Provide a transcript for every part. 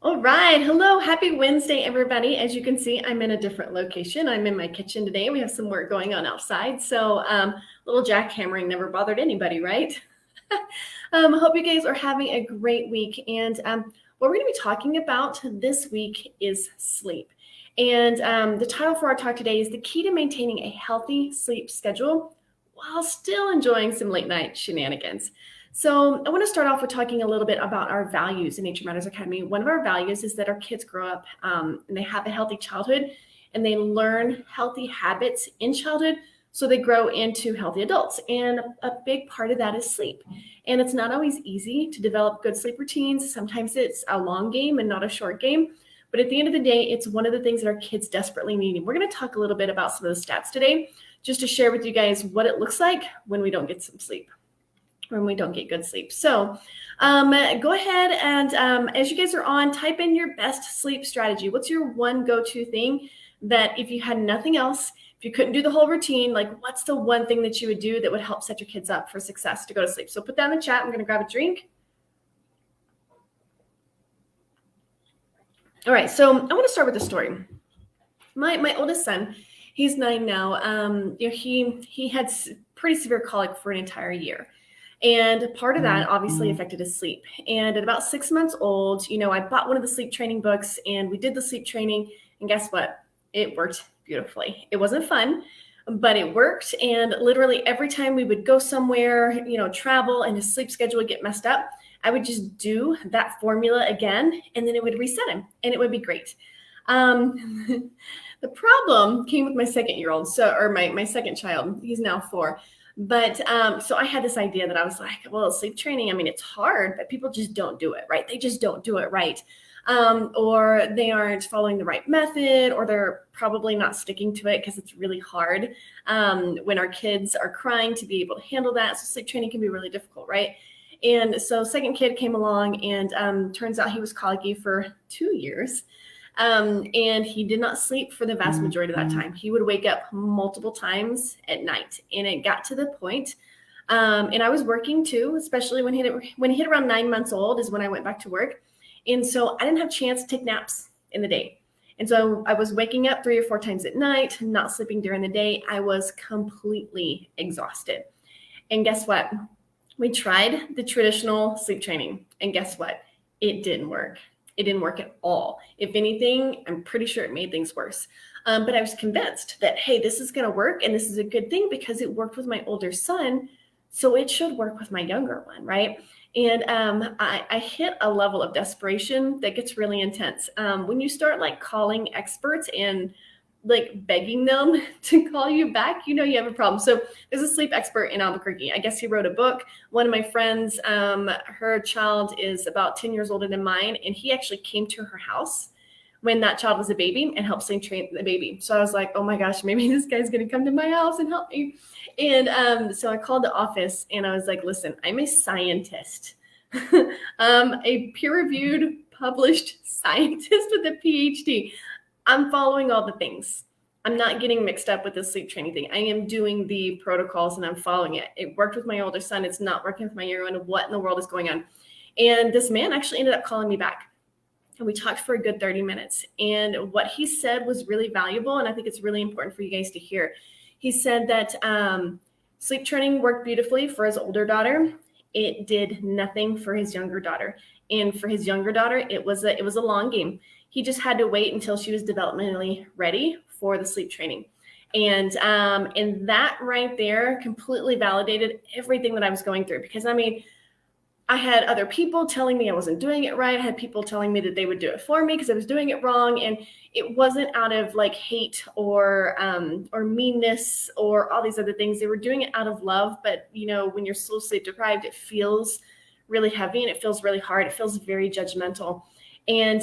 All right. Hello. Happy Wednesday, everybody. As you can see, I'm in a different location. I'm in my kitchen today. We have some work going on outside. So little jackhammering never bothered anybody, right? Hope you guys are having a great week. And what we're going to be talking about this week is sleep. And the title for our talk today is The Key to Maintaining a Healthy Sleep Schedule while still enjoying some late night shenanigans. So I want to start off with talking a little bit about our values in Nature Matters Academy. One of our values is that our kids grow up and they have a healthy childhood and they learn healthy habits in childhood so they grow into healthy adults. And a big part of that is sleep. And it's not always easy to develop good sleep routines. Sometimes it's a long game and not a short game. But at the end of the day, it's one of the things that our kids desperately need. And we're going to talk a little bit about some of the stats today, just to share with you guys what it looks like when we don't get some sleep, when we don't get good sleep. So go ahead and as you guys are on, type in your best sleep strategy. What's your one go-to thing that if you had nothing else, if you couldn't do the whole routine, like what's the one thing that you would do that would help set your kids up for success to go to sleep? So put that in the chat. I'm going to grab a drink. All right, so I want to start with a story. My oldest son, he's 9 now. He had pretty severe colic for an entire year. And part of that obviously affected his sleep. And at about 6 months old, I bought one of the sleep training books and we did the sleep training. And guess what? It worked beautifully. It wasn't fun, but it worked. And literally every time we would go somewhere, travel, and his sleep schedule would get messed up, I would just do that formula again, and then it would reset him, and it would be great. The problem came with my 2-year-old, or my second child. He's now 4. But so I had this idea that I was like, well, sleep training, it's hard, but people just don't do it, right? They just don't do it right. Or they aren't following the right method, or they're probably not sticking to it because it's really hard when our kids are crying to be able to handle that. So sleep training can be really difficult, right? And so second kid came along and turns out he was colicky for 2 years. And he did not sleep for the vast majority of that time. He would wake up multiple times at night. And it got to the point, and I was working too, especially when he hit around 9 months old is when I went back to work. And so I didn't have a chance to take naps in the day. And so I was waking up 3 or 4 times at night, not sleeping during the day. I was completely exhausted. And guess what? We tried the traditional sleep training, and guess what? It didn't work. It didn't work at all. If anything, I'm pretty sure it made things worse. But I was convinced that, hey, this is going to work, and this is a good thing because it worked with my older son, so it should work with my younger one, right? And I hit a level of desperation that gets really intense. When you start calling experts and begging them to call you back, you have a problem. So there's a sleep expert in Albuquerque. I guess he wrote a book. One of my friends, her child is about 10 years older than mine. And he actually came to her house when that child was a baby and helped sleep train the baby. So I was like, oh my gosh, maybe this guy's going to come to my house and help me. And so I called the office and I was like, listen, I'm a scientist, a peer-reviewed published scientist with a PhD. I'm following all the things. I'm not getting mixed up with the sleep training thing. I am doing the protocols and I'm following it. It worked with my older son. It's not working with my younger one. What in the world is going on? And this man actually ended up calling me back. And we talked for a good 30 minutes. And what he said was really valuable. And I think it's really important for you guys to hear. He said that sleep training worked beautifully for his older daughter. It did nothing for his younger daughter. And for his younger daughter, it was a long game. He just had to wait until she was developmentally ready for the sleep training. And that right there completely validated everything that I was going through. Because, I had other people telling me I wasn't doing it right. I had people telling me that they would do it for me because I was doing it wrong. And it wasn't out of hate or meanness or all these other things. They were doing it out of love. But, when you're so sleep deprived, it feels really heavy and it feels really hard. It feels very judgmental. And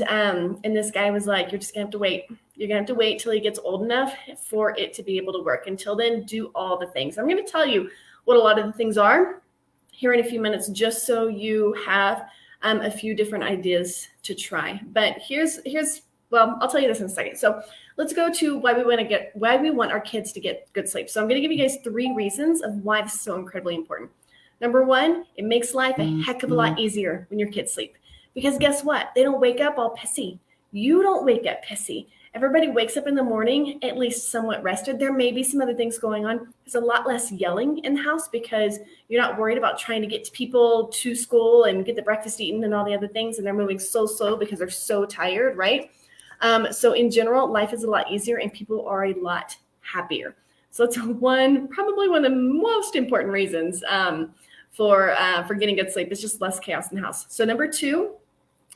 this guy was like, you're just gonna have to wait. You're gonna have to wait till he gets old enough for it to be able to work. Until then, do all the things. I'm gonna tell you what a lot of the things are here in a few minutes, just so you have a few different ideas to try. But well, I'll tell you this in a second. So let's go to why we want our kids to get good sleep. So I'm gonna give you guys 3 reasons of why this is so incredibly important. Number 1, it makes life a heck of a lot easier when your kids sleep. Because guess what? They don't wake up all pissy. You don't wake up pissy. Everybody wakes up in the morning at least somewhat rested. There may be some other things going on. There's a lot less yelling in the house because you're not worried about trying to get people to school and get the breakfast eaten and all the other things. And they're moving so slow because they're so tired, right? So in general, life is a lot easier and people are a lot happier. So it's probably one of the most important reasons for getting good sleep. It's just less chaos in the house. So number 2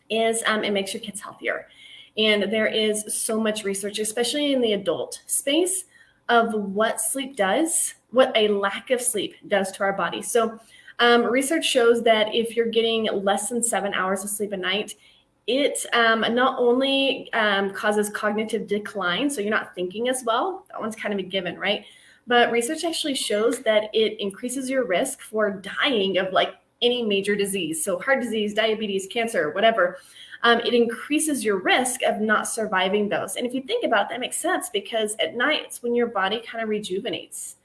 is it makes your kids healthier. And there is so much research, especially in the adult space, of what sleep does, what a lack of sleep does to our body. So research shows that if you're getting less than 7 hours of sleep a night, it not only causes cognitive decline, so you're not thinking as well. That one's kind of a given, right? But research actually shows that it increases your risk for dying of like any major disease. So heart disease, diabetes, cancer, whatever. It increases your risk of not surviving those. And if you think about it, that makes sense because at night, it's when your body kind of rejuvenates.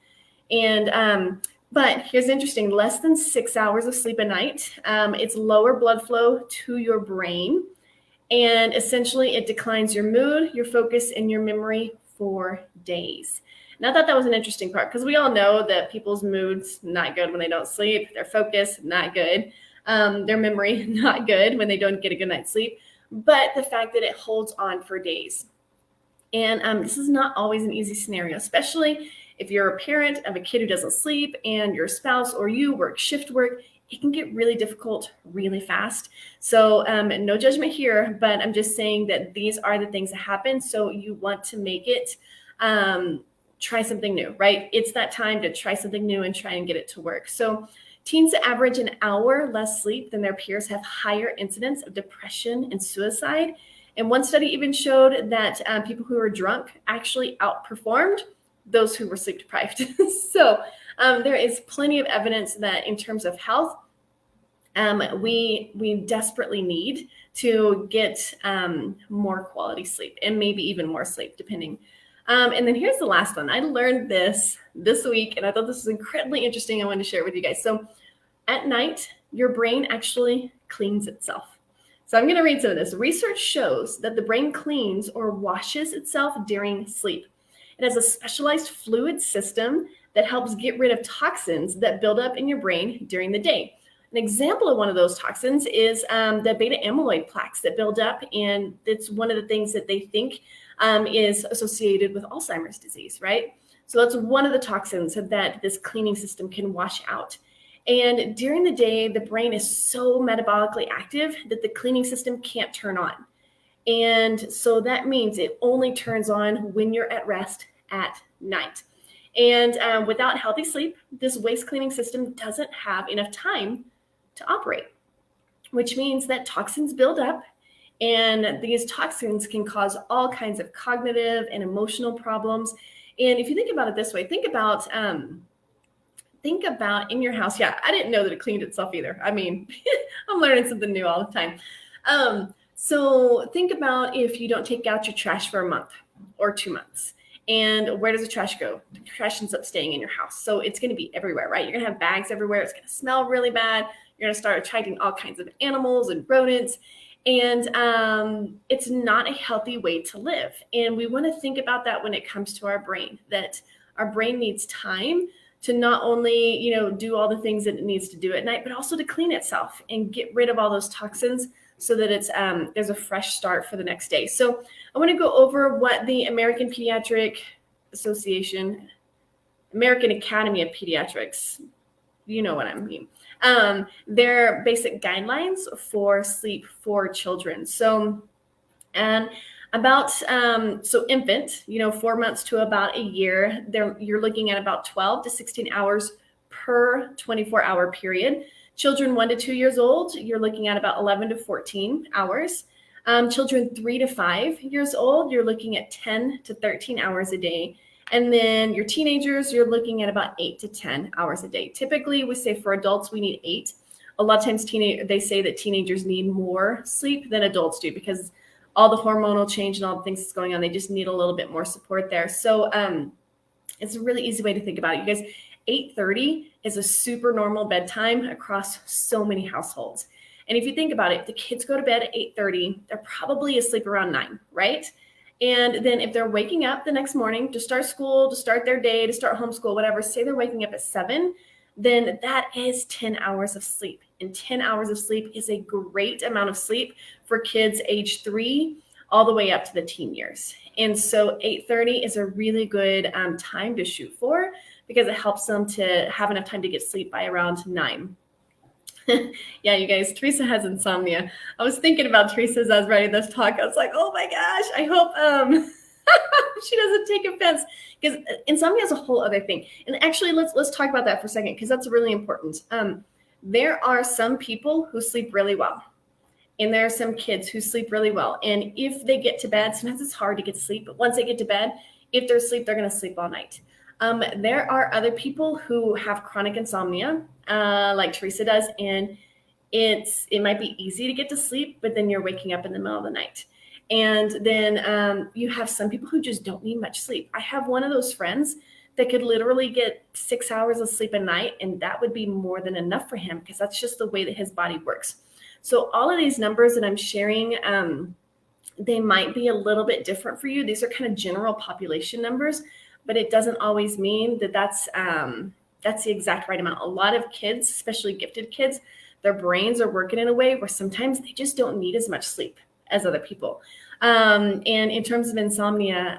And but here's interesting, less than 6 hours of sleep a night, it's lower blood flow to your brain. And essentially it declines your mood, your focus, and your memory for days. And I thought that was an interesting part because we all know that people's moods not good when they don't sleep, their focus not good, their memory not good when they don't get a good night's sleep. But the fact that it holds on for days. And this is not always an easy scenario, especially if you're a parent of a kid who doesn't sleep and your spouse or you work shift work. It can get really difficult really fast. So no judgment here, but I'm just saying that these are the things that happen. So you want to make it try something new, right? It's that time to try something new and try and get it to work. So teens that average an hour less sleep than their peers have higher incidence of depression and suicide. And one study even showed that people who were drunk actually outperformed those who were sleep deprived. So there is plenty of evidence that in terms of health, we desperately need to get more quality sleep and maybe even more sleep depending. And then here's the last one. I learned this week and I thought this was incredibly interesting. I wanted to share it with you guys. So at night, your brain actually cleans itself. So I'm going to read some of this. Research shows that the brain cleans or washes itself during sleep. It has a specialized fluid system that helps get rid of toxins that build up in your brain during the day. An example of one of those toxins is the beta amyloid plaques that build up, and it's one of the things that they think is associated with Alzheimer's disease, right? So that's one of the toxins that this cleaning system can wash out. And during the day, the brain is so metabolically active that the cleaning system can't turn on. And so that means it only turns on when you're at rest at night. And without healthy sleep, this waste cleaning system doesn't have enough time to operate, which means that toxins build up, and these toxins can cause all kinds of cognitive and emotional problems. And if you think about it this way, think about in your house. Yeah, I didn't know that it cleaned itself either. I mean, I'm learning something new all the time. So think about if you don't take out your trash for a month or 2 months. And where does the trash go? The trash ends up staying in your house. So it's going to be everywhere, right? You're going to have bags everywhere. It's going to smell really bad. You're going to start attracting all kinds of animals and rodents. And it's not a healthy way to live. And we want to think about that when it comes to our brain, that our brain needs time to not only, do all the things that it needs to do at night, but also to clean itself and get rid of all those toxins so that it's there's a fresh start for the next day. So I want to go over what the American Pediatric Association, American Academy of Pediatrics, you know what I mean, their basic guidelines for sleep for children. So, so infant, 4 months to about a year, you're looking at about 12 to 16 hours per 24-hour period. Children 1 to 2 years old, you're looking at about 11 to 14 hours. Children 3 to 5 years old, you're looking at 10 to 13 hours a day. And then your teenagers, you're looking at about 8 to 10 hours a day. Typically, we say for adults, we need 8. A lot of times they say that teenagers need more sleep than adults do because all the hormonal change and all the things that's going on, they just need a little bit more support there. So it's a really easy way to think about it. You guys, 8:30 is a super normal bedtime across so many households. And if you think about it, the kids go to bed at 8:30, they're probably asleep around 9, right? And then if they're waking up the next morning to start school, to start their day, to start homeschool, whatever, say they're waking up at 7, then that is 10 hours of sleep. And 10 hours of sleep is a great amount of sleep for kids age 3 all the way up to the teen years. And so 8:30 is a really good time to shoot for because it helps them to have enough time to get sleep by around 9. Yeah, you guys, Teresa has insomnia. I was thinking about Teresa as I was writing this talk. I was like, oh my gosh, I hope she doesn't take offense, because insomnia is a whole other thing. And actually, let's talk about that for a second, because that's really important. There are some people who sleep really well, and there are some kids who sleep really well. And if they get to bed, sometimes it's hard to get to sleep, but once they get to bed, if they're asleep, they're going to sleep all night. There are other people who have chronic insomnia, like Teresa does, and it might be easy to get to sleep, but then you're waking up in the middle of the night. And then you have some people who just don't need much sleep. I have one of those friends that could literally get 6 hours of sleep a night, and that would be more than enough for him, because that's just the way that his body works. So all of these numbers that I'm sharing, they might be a little bit different for you. These are kind of general population numbers, but it doesn't always mean that that's the exact right amount. A lot of kids, especially gifted kids, their brains are working in a way where sometimes they just don't need as much sleep as other people. And in terms of insomnia,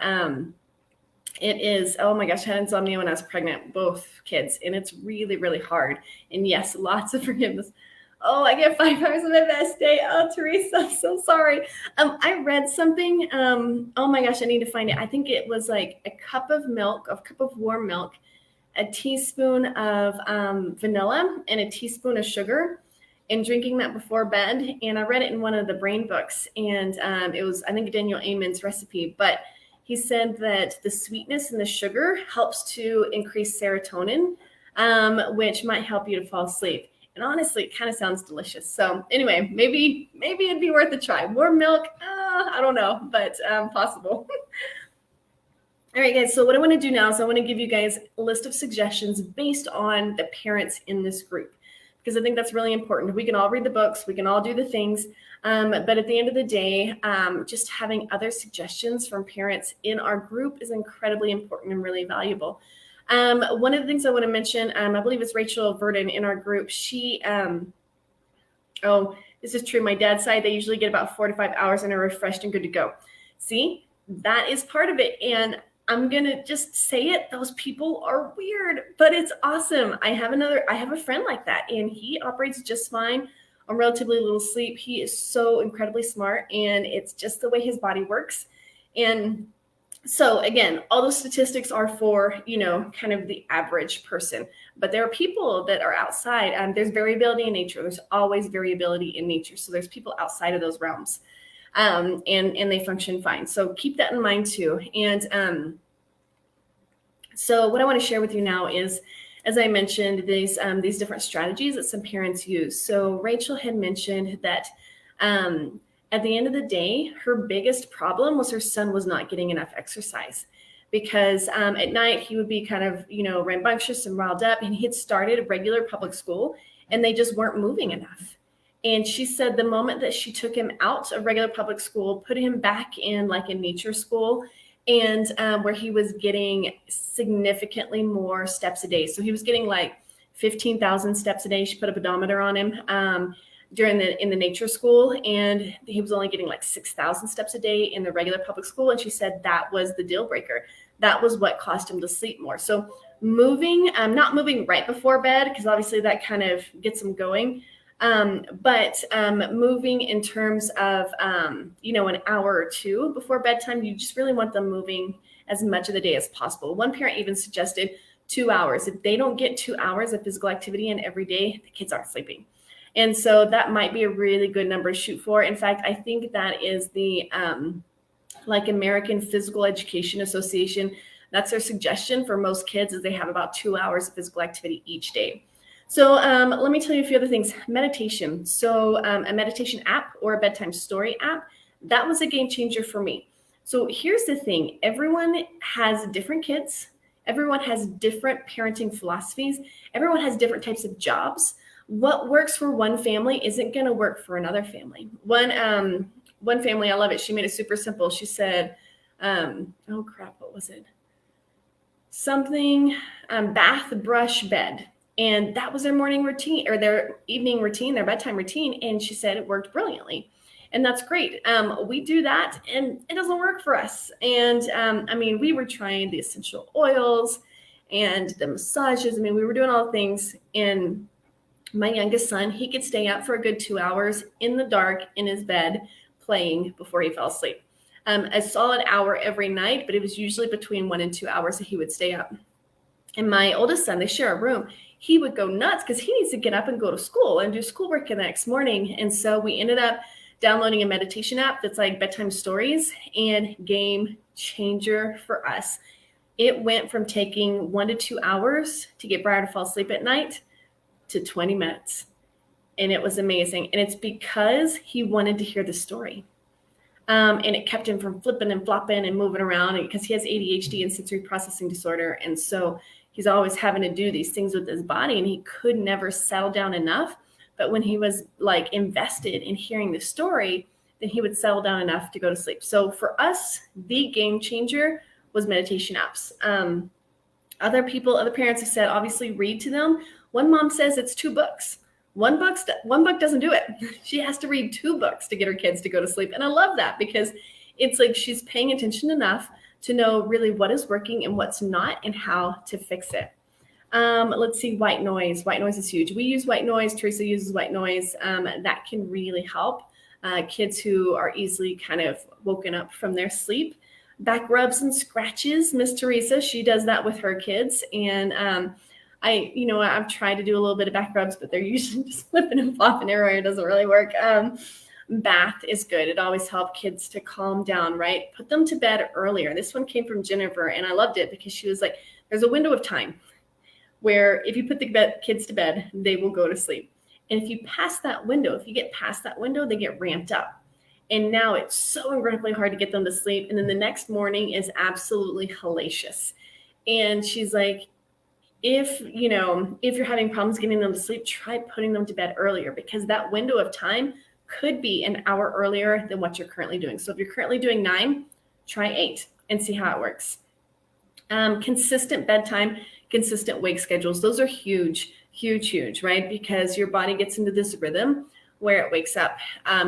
it is, oh my gosh, I had insomnia when I was pregnant, both kids, and it's really, really hard. And yes, lots of forgiveness. Oh, I get 5 hours of my best day. Oh, Teresa, I'm so sorry. I read something. Oh my gosh, I need to find it. I think it was like a cup of warm milk, a teaspoon of vanilla, and a teaspoon of sugar, and drinking that before bed. And I read it in one of the brain books, and it was, I think, Daniel Amen's recipe, but he said that the sweetness in the sugar helps to increase serotonin, which might help you to fall asleep. And honestly, it kind of sounds delicious. So anyway, maybe it'd be worth a try. Warm milk, I don't know, but possible. All right, guys, so what I want to do now is I want to give you guys a list of suggestions based on the parents in this group, because I think that's really important. We can all read the books, we can all do the things, but at the end of the day, just having other suggestions from parents in our group is incredibly important and really valuable. One of the things I want to mention, I believe it's Rachel Verdon in our group. She, this is true. My dad's side, they usually get about 4 to 5 hours and are refreshed and good to go. See, that is part of it. And I'm going to just say it. Those people are weird, but it's awesome. I have a friend like that, and he operates just fine on relatively little sleep. He is so incredibly smart, and it's just the way his body works. And so again, all those statistics are for, kind of the average person, but there are people that are outside. There's variability in nature. There's always variability in nature. So there's people outside of those realms, and they function fine. So keep that in mind too. And so what I want to share with you now is, as I mentioned, these different strategies that some parents use. So Rachel had mentioned that at the end of the day, her biggest problem was her son was not getting enough exercise, because at night he would be kind of, rambunctious and riled up, and he had started regular public school and they just weren't moving enough. And she said the moment that she took him out of regular public school, put him back in like a nature school, and where he was getting significantly more steps a day. So he was getting like 15,000 steps a day. She put a pedometer on him in the nature school, and he was only getting like 6,000 steps a day in the regular public school. And she said that was the deal breaker. That was what caused him to sleep more. So moving, not moving right before bed, because obviously that kind of gets him going. But moving in terms of, an hour or two before bedtime, you just really want them moving as much of the day as possible. One parent even suggested 2 hours. If they don't get 2 hours of physical activity in every day, the kids aren't sleeping. And so that might be a really good number to shoot for. In fact, I think that is the American Physical Education Association. That's their suggestion for most kids, is they have about 2 hours of physical activity each day. So let me tell you a few other things. Meditation. So a meditation app or a bedtime story app, that was a game changer for me. So here's the thing. Everyone has different kids. Everyone has different parenting philosophies. Everyone has different types of jobs. what works for one family isn't going to work for another family. One family, I love it. She made it super simple. She said, oh crap, what was it? Something, bath, brush, bed. And that was their morning routine or their evening routine, their bedtime routine. And she said it worked brilliantly. And that's great. We do that and it doesn't work for us. And I mean, we were trying the essential oils and the massages. I mean, we were doing all the things. And my youngest son, he could stay up for a good 2 hours in the dark in his bed playing before he fell asleep. A solid hour every night, but it was usually between 1 and 2 hours that he would stay up. And my oldest son, they share a room. He would go nuts because he needs to get up and go to school and do schoolwork the next morning. And so we ended up downloading a meditation app that's like bedtime stories, and game changer for us. It went from taking 1 to 2 hours to get Briar to fall asleep at night to 20 minutes. And it was amazing. And it's because he wanted to hear the story. And it kept him from flipping and flopping and moving around because he has ADHD and sensory processing disorder. And so he's always having to do these things with his body, and he could never settle down enough. But when he was like invested in hearing the story, then he would settle down enough to go to sleep. So for us, the game changer was meditation apps. Other parents have said, obviously read to them. One mom says it's 2 books. One book doesn't do it. She has to read 2 books to get her kids to go to sleep. And I love that because it's like she's paying attention enough to know really what is working and what's not and how to fix it. Let's see, white noise. White noise is huge. We use white noise. Teresa uses white noise. That can really help kids who are easily kind of woken up from their sleep. Back rubs and scratches. Miss Teresa, she does that with her kids. And I've tried to do a little bit of back rubs, but they're usually just flipping and flopping everywhere. It doesn't really work. Bath is good. It always helps kids to calm down, right? Put them to bed earlier. This one came from Jennifer, and I loved it because she was like, there's a window of time where if you put the kids to bed, they will go to sleep. And if you get past that window, they get ramped up. And now it's so incredibly hard to get them to sleep. And then the next morning is absolutely hellacious. And she's like, if you're having problems getting them to sleep, try putting them to bed earlier, because that window of time could be an hour earlier than what you're currently doing. So if you're currently doing 9, try 8 and see how it works. Consistent bedtime, consistent wake schedules. Those are huge, huge, huge, right? Because your body gets into this rhythm where it wakes up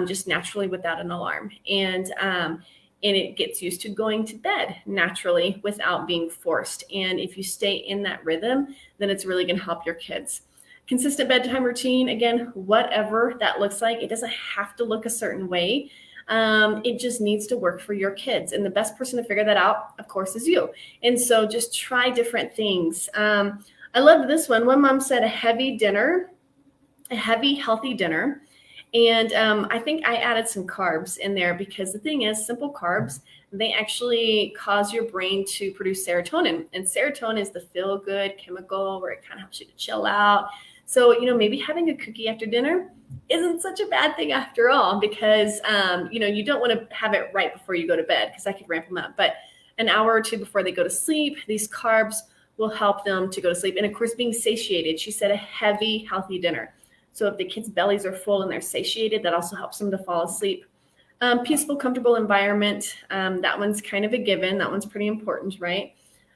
just naturally without an alarm. And it gets used to going to bed naturally without being forced. And if you stay in that rhythm, then it's really going to help your kids. Consistent bedtime routine, again, whatever that looks like. It doesn't have to look a certain way. It just needs to work for your kids. And the best person to figure that out, of course, is you. And so just try different things. I loved this one. One mom said a heavy, healthy dinner. And I think I added some carbs in there because the thing is, simple carbs, they actually cause your brain to produce serotonin. And serotonin is the feel-good chemical where it kind of helps you to chill out. So, maybe having a cookie after dinner isn't such a bad thing after all, because, you don't want to have it right before you go to bed because that could ramp them up. But an hour or 2 before they go to sleep, these carbs will help them to go to sleep. And of course, being satiated, she said a heavy, healthy dinner. So if the kids' bellies are full and they're satiated, that also helps them to fall asleep. Peaceful, comfortable environment. That one's kind of a given. That one's pretty important, right?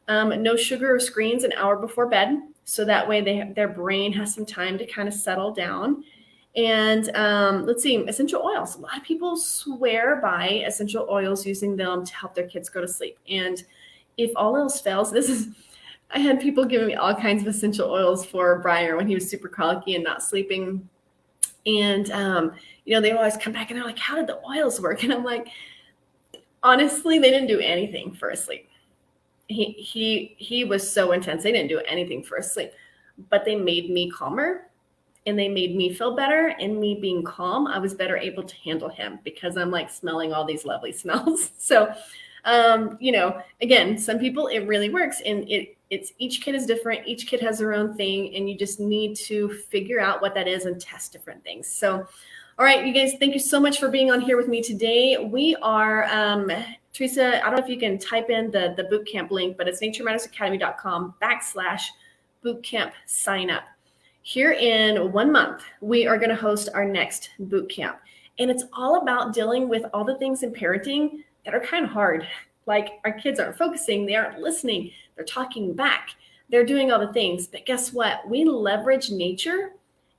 No sugar or screens an hour before bed. So that way their brain has some time to kind of settle down. And let's see, essential oils. A lot of people swear by essential oils, using them to help their kids go to sleep. And if all else fails, I had people giving me all kinds of essential oils for Briar when he was super colicky and not sleeping. And, they always come back and they're like, how did the oils work? And I'm like, honestly, they didn't do anything for his sleep. He was so intense. They didn't do anything for his sleep, but they made me calmer and they made me feel better. And me being calm, I was better able to handle him because I'm like smelling all these lovely smells. So, again, some people it really works, and it's each kid is different. Each kid has their own thing, and you just need to figure out what that is and test different things. So, all right, you guys, thank you so much for being on here with me today. We are, Teresa, I don't know if you can type in the bootcamp link, but it's naturemattersacademy.com/bootcamp sign up. here in 1 month, we are going to host our next boot camp. And it's all about dealing with all the things in parenting that are kind of hard. Like our kids aren't focusing, they aren't listening, they're talking back, they're doing all the things. But guess what? We leverage nature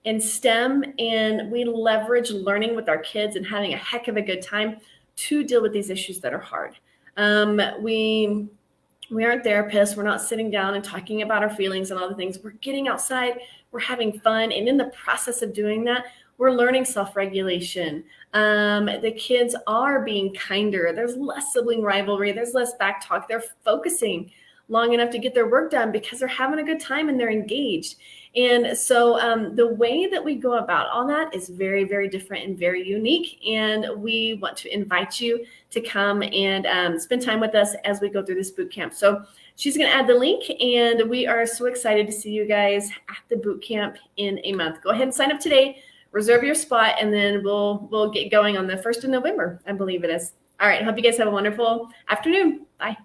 and STEM, and we leverage learning with our kids and having a heck of a good time to deal with these issues that are hard. We aren't therapists. We're not sitting down and talking about our feelings and all the things. We're getting outside. We're having fun. And in the process of doing that, we're learning self-regulation. The kids are being kinder. There's less sibling rivalry. There's less back talk. They're focusing long enough to get their work done because they're having a good time and they're engaged. And so the way that we go about all that is very, very different and very unique. And we want to invite you to come and spend time with us as we go through this boot camp. So she's going to add the link, and we are so excited to see you guys at the boot camp in a month. Go ahead and sign up today, reserve your spot, and then we'll get going on the 1st of November, I believe it is. All right. Hope you guys have a wonderful afternoon. Bye.